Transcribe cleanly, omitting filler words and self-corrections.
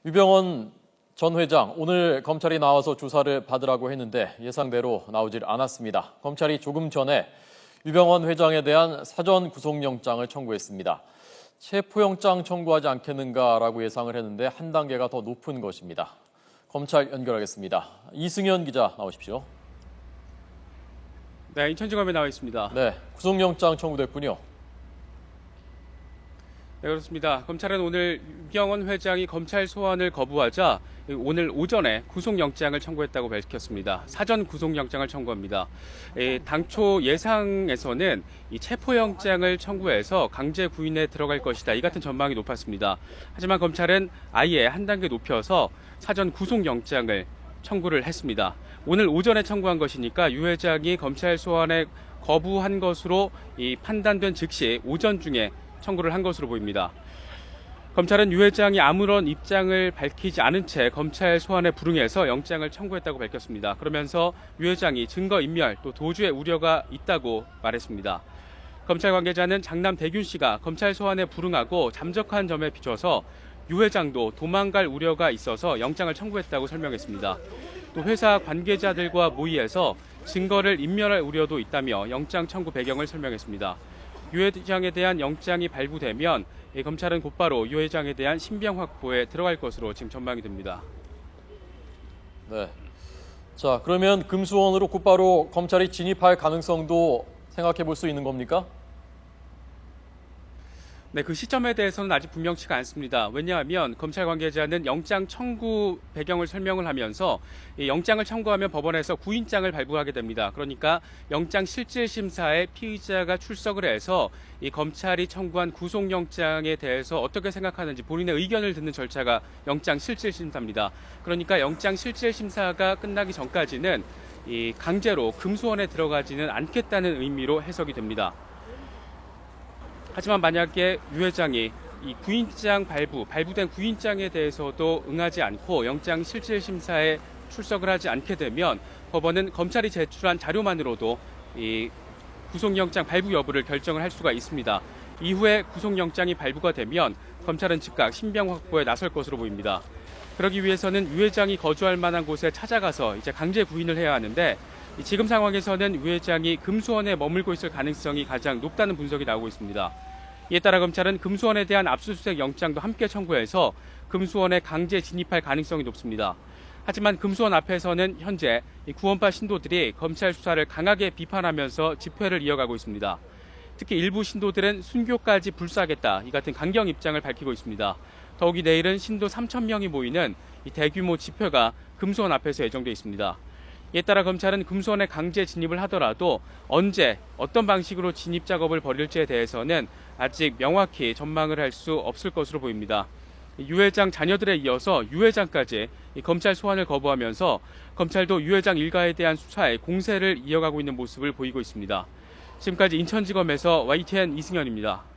유병원 전 회장, 오늘 검찰이 나와서 조사를 받으라고 했는데 예상대로 나오질 않았습니다. 검찰이 조금 전에 유병원 회장에 대한 사전 구속영장을 청구했습니다. 체포영장 청구하지 않겠는가라고 예상을 했는데 한 단계가 더 높은 것입니다. 검찰 연결하겠습니다. 이승현 기자 나오십시오. 네, 인천지검에 나와 있습니다. 네, 구속영장 청구됐군요. 네, 그렇습니다. 검찰은 오늘 유병원 회장이 검찰 소환을 거부하자 오늘 오전에 구속영장을 청구했다고 밝혔습니다. 사전 구속영장을 청구합니다. 당초 예상에서는 이 체포영장을 청구해서 강제 구인에 들어갈 것이다. 이 같은 전망이 높았습니다. 하지만 검찰은 아예 한 단계 높여서 사전 구속영장을 청구를 했습니다. 오늘 오전에 청구한 것이니까 유 회장이 검찰 소환에 거부한 것으로 판단된 즉시 오전 중에 청구를 한 것으로 보입니다. 검찰은 유 회장이 아무런 입장을 밝히지 않은 채 검찰 소환에 불응해서 영장을 청구했다고 밝혔습니다. 그러면서 유 회장이 증거인멸 또 도주의 우려가 있다고 말했습니다. 검찰 관계자는 장남 대균 씨가 검찰 소환에 불응하고 잠적한 점에 비춰서 유 회장도 도망갈 우려가 있어서 영장을 청구했다고 설명했습니다. 또 회사 관계자들과 모의해서 증거를 인멸할 우려도 있다며 영장 청구 배경을 설명했습니다. 유 회장에 대한 영장이 발부되면 검찰은 곧바로 유 회장에 대한 신병 확보에 들어갈 것으로 지금 전망이 됩니다. 네. 자, 그러면 금수원으로 곧바로 검찰이 진입할 가능성도 생각해 볼 수 있는 겁니까? 네, 그 시점에 대해서는 아직 분명치가 않습니다. 왜냐하면 검찰 관계자는 영장 청구 배경을 설명을 하면서 이 영장을 청구하면 법원에서 구인장을 발부하게 됩니다. 그러니까 영장 실질 심사에 피의자가 출석을 해서 이 검찰이 청구한 구속영장에 대해서 어떻게 생각하는지 본인의 의견을 듣는 절차가 영장 실질 심사입니다. 그러니까 영장 실질 심사가 끝나기 전까지는 이 강제로 금수원에 들어가지는 않겠다는 의미로 해석이 됩니다. 하지만 만약에 유 회장이 이 구인장 발부된 구인장에 대해서도 응하지 않고 영장 실질 심사에 출석을 하지 않게 되면 법원은 검찰이 제출한 자료만으로도 이 구속영장 발부 여부를 결정을 할 수가 있습니다. 이후에 구속영장이 발부가 되면 검찰은 즉각 신병 확보에 나설 것으로 보입니다. 그러기 위해서는 유 회장이 거주할 만한 곳에 찾아가서 이제 강제 구인을 해야 하는데 지금 상황에서는 유 회장이 금수원에 머물고 있을 가능성이 가장 높다는 분석이 나오고 있습니다. 이에 따라 검찰은 금수원에 대한 압수수색 영장도 함께 청구해서 금수원에 강제 진입할 가능성이 높습니다. 하지만 금수원 앞에서는 현재 구원파 신도들이 검찰 수사를 강하게 비판하면서 집회를 이어가고 있습니다. 특히 일부 신도들은 순교까지 불사하겠다 이 같은 강경 입장을 밝히고 있습니다. 더욱이 내일은 신도 3,000명이 모이는 이 대규모 집회가 금수원 앞에서 예정돼 있습니다. 이에 따라 검찰은 금수원에 강제 진입을 하더라도 언제 어떤 방식으로 진입 작업을 벌일지에 대해서는 아직 명확히 전망을 할 수 없을 것으로 보입니다. 유 회장 자녀들에 이어서 유 회장까지 검찰 소환을 거부하면서 검찰도 유 회장 일가에 대한 수사에 공세를 이어가고 있는 모습을 보이고 있습니다. 지금까지 인천지검에서 YTN 이승현입니다.